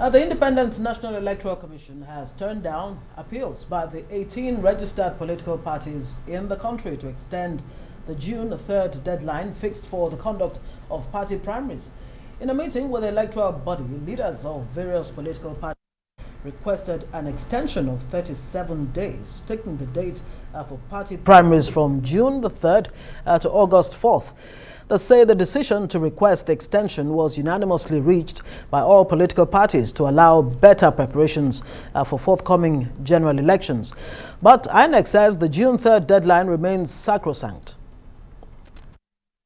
The Independent National Electoral Commission has turned down appeals by the 18 registered political parties in the country to extend the June 3rd deadline fixed for the conduct of party primaries. In a meeting with the electoral body, leaders of various political parties requested an extension of 37 days, taking the date for party primaries from June the 3rd to August 4th. They say the decision to request the extension was unanimously reached by all political parties to allow better preparations for forthcoming general elections. But INEC says the June 3rd deadline remains sacrosanct.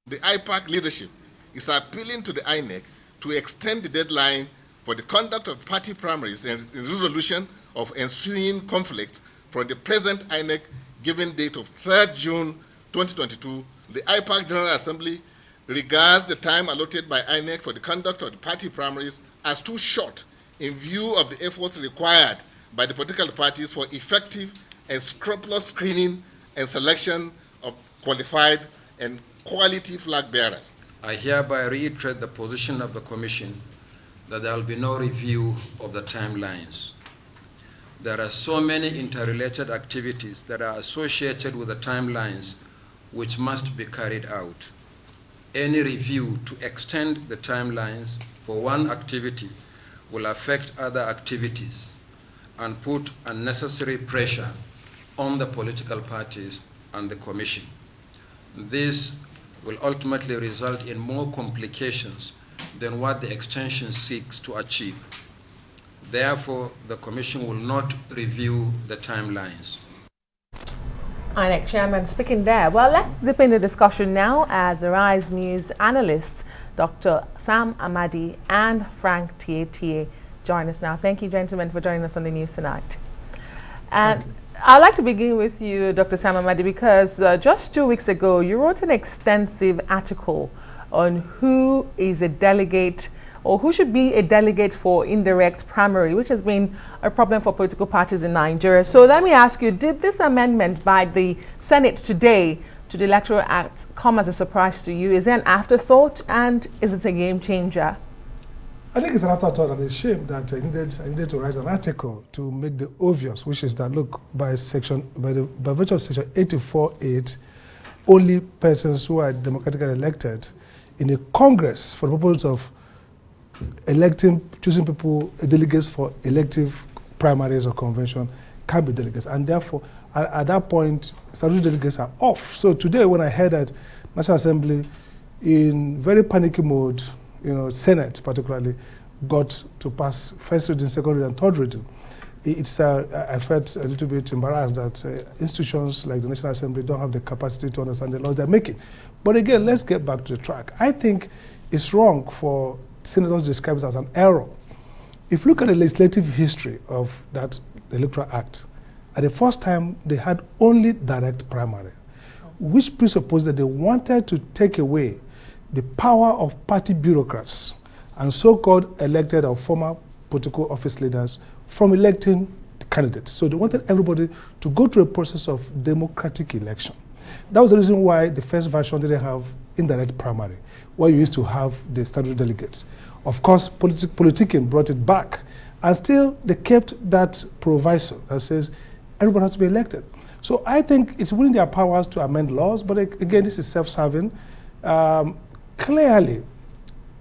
The IPAC leadership is appealing to the INEC to extend the deadline for the conduct of party primaries and resolution of ensuing conflicts from the present INEC given date of 3rd June 2022. The IPAC General Assembly regards the time allotted by INEC for the conduct of the party primaries as too short in view of the efforts required by the political parties for effective and scrupulous screening and selection of qualified and quality flag bearers. I hereby reiterate the position of the Commission that there will be no review of the timelines. There are so many interrelated activities that are associated with the timelines which must be carried out. Any review to extend the timelines for one activity will affect other activities and put unnecessary pressure on the political parties and the Commission. This will ultimately result in more complications than what the extension seeks to achieve. Therefore, the Commission will not review the timelines. INEC Chairman speaking there. Well, let's dip into the discussion now as the Rise News analysts, Dr. Sam Amadi and Frank Tietie, join us now. Thank you, gentlemen, for joining us on the news tonight. And I'd like to begin with you, Dr. Sam Amadi, because just 2 weeks ago, you wrote an extensive article on who is a delegate or who should be a delegate for indirect primary, which has been a problem for political parties in Nigeria. So let me ask you, did this amendment by the Senate today to the Electoral Act come as a surprise to you? Is it an afterthought, and is it a game changer? I think it's an afterthought and a shame that I needed to write an article to make the obvious, which is that, look, by virtue of section 84(8), only persons who are democratically elected in a Congress for the purpose of choosing people, delegates for elective primaries or convention can be delegates. And therefore, at that point, statutory delegates are off. So today, when I heard that National Assembly, in very panicky mode, Senate particularly, got to pass first reading, second reading, and third reading, I felt a little bit embarrassed that institutions like the National Assembly don't have the capacity to understand the laws they're making. But again, let's get back to the track. I think it's wrong for senators to describe it as an error. If you look at the legislative history of that Electoral Act, at the first time they had only direct primary, which presupposed that they wanted to take away the power of party bureaucrats and so-called elected or former political office leaders from electing the candidates. So they wanted everybody to go through a process of democratic election. That was the reason why the first version didn't have indirect primary, where you used to have the statutory delegates. Of course, politicking brought it back, and still they kept that proviso that says everybody has to be elected. So I think it's within their powers to amend laws, but again, this is self-serving. Clearly,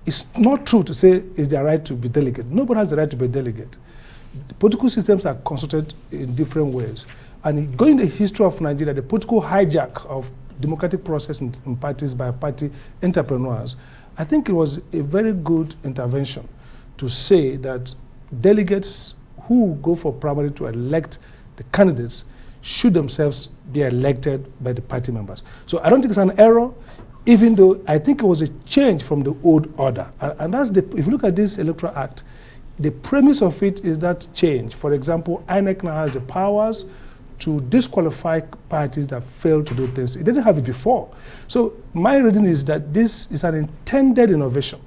it's not true to say it's their right to be delegate. Nobody has the right to be a delegate. The political systems are constructed in different ways. And going the history of Nigeria, the political hijack of democratic process in parties by party entrepreneurs, I think it was a very good intervention to say that delegates who go for primary to elect the candidates should themselves be elected by the party members. So I don't think it's an error, even though I think it was a change from the old order. And that's if you look at this Electoral Act, the premise of it is that change. For example, INEC now has the powers to disqualify parties that fail to do things. It didn't have it before. So my reading is that this is an intended innovation,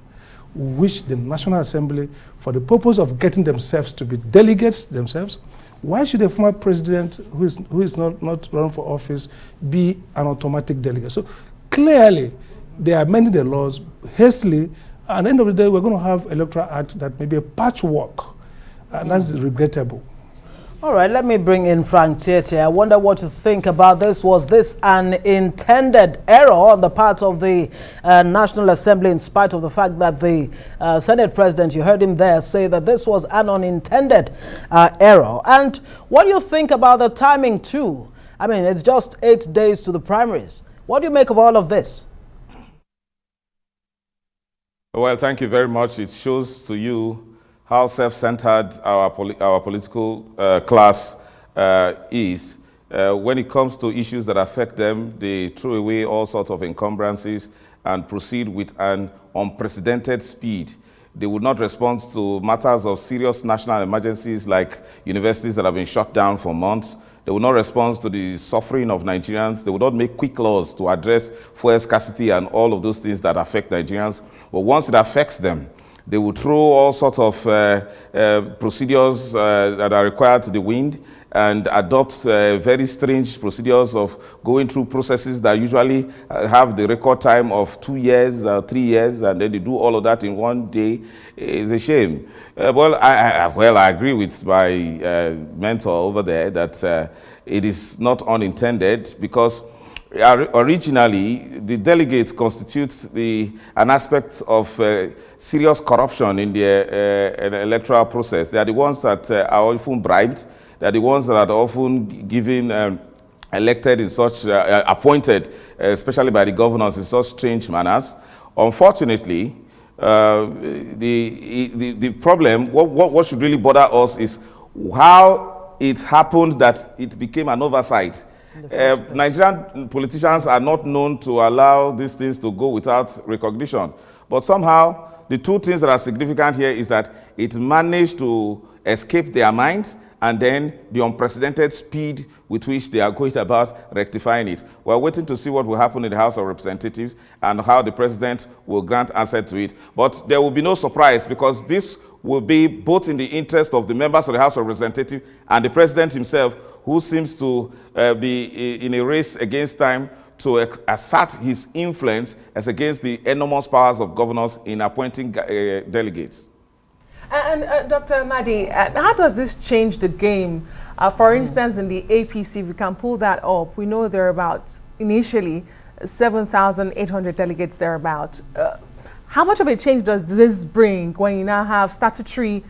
which the National Assembly, for the purpose of getting themselves to be delegates themselves, why should a former president who is not run for office be an automatic delegate? So clearly, they are amending the laws hastily, and at the end of the day, we're going to have Electoral Act that may be a patchwork And that's regrettable. All right, let me bring in Frank Tietie. I wonder what you think about this. Was this an intended error on the part of the National Assembly, in spite of the fact that the Senate President, you heard him there, say that this was an unintended error? And what do you think about the timing too? I mean, it's just 8 days to the primaries. What do you make of all of this? Well, thank you very much. It shows to you how self-centered our political class is. When it comes to issues that affect them, they throw away all sorts of encumbrances and proceed with an unprecedented speed. They would not respond to matters of serious national emergencies like universities that have been shut down for months. They will not respond to the suffering of Nigerians. They will not make quick laws to address fuel scarcity and all of those things that affect Nigerians. But once it affects them, they will throw all sorts of procedures that are required to the wind and adopt very strange procedures of going through processes that usually have the record time of 2 years, 3 years, and then they do all of that in one day. It's a shame. Well, I agree with my mentor over there that it is not unintended, because originally, the delegates constitute an aspect of serious corruption in the electoral process. They are the ones that are often bribed. They are the ones that are often given elected in such, appointed, especially by the governors, in such strange manners. Unfortunately, the problem, what should really bother us is how it happened that it became an oversight. Nigerian politicians are not known to allow these things to go without recognition. But somehow, the two things that are significant here is that it managed to escape their minds, and then the unprecedented speed with which they are going about rectifying it. We're waiting to see what will happen in the House of Representatives and how the President will grant answer to it. But there will be no surprise, because this will be both in the interest of the members of the House of Representatives and the President himself, who seems to be in a race against time to assert his influence as against the enormous powers of governors in appointing delegates. And Dr. Madi, how does this change the game? For instance, in the APC, if we can pull that up, we know there are about, initially, 7,800 delegates thereabout. How much of a change does this bring when you now have statutory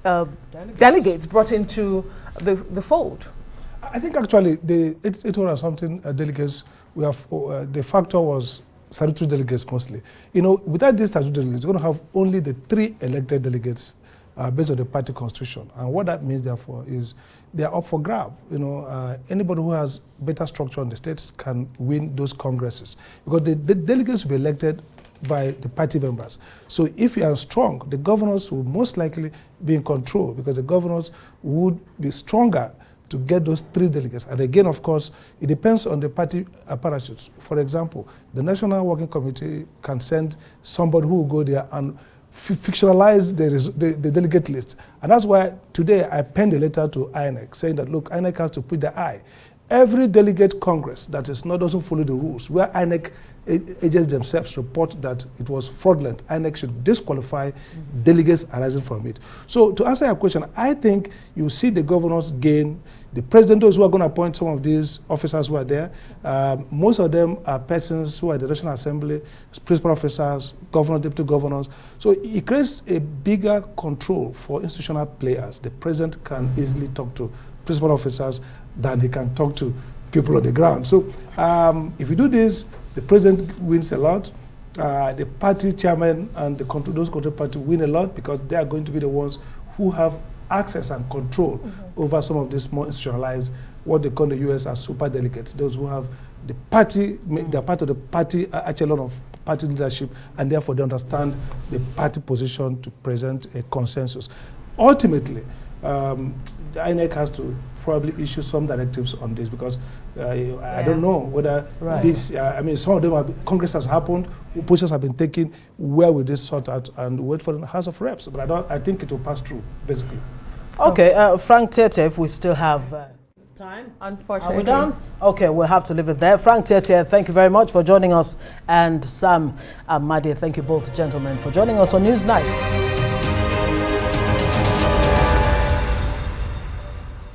delegates brought into the fold? I think actually the 800 something delegates, we have the factor was statutory delegates mostly. You know, without these statutory delegates, you're going to have only the 3 elected delegates based on the party constitution. And what that means, therefore, is they are up for grab. You know, anybody who has better structure in the states can win those congresses, because the delegates will be elected by the party members. So if you are strong, the governors will most likely be in control, because the governors would be stronger to get those 3 delegates. And again, of course, it depends on the party apparatus. For example, the National Working Committee can send somebody who will go there and fictionalize the delegate list. And that's why today I penned a letter to INEC saying that, look, INEC has to put the eye. Every delegate Congress that doesn't follow the rules, where INEC agents themselves report that it was fraudulent, INEC should disqualify delegates arising from it. So to answer your question, I think you see the governors gain, the president, those who are going to appoint some of these officers who are there, most of them are persons who are in the National Assembly, principal officers, governors, deputy governors. So it creates a bigger control for institutional players. The president can easily talk to principal officers than he can talk to people on the ground. So if you do this, the president wins a lot. The party chairman and those control party win a lot, because they are going to be the ones who have access and control over some of these more institutionalized, what they call in the US as super delegates, those who have the party, they're part of the party echelon of party leadership, and therefore they understand the party position to present a consensus. Ultimately, the INEC has to probably issue some directives on this, because I don't know whether this, I mean, some of them, Congress has happened, positions have been taken, where will this sort out, and wait for the House of Reps. But I think it will pass through, basically. Okay, Frank Tietie, if we still have time. Unfortunately. Are we done? Okay, we'll have to leave it there. Frank Tietie, thank you very much for joining us, and Sam Amadi, thank you both gentlemen for joining us on Newsnight.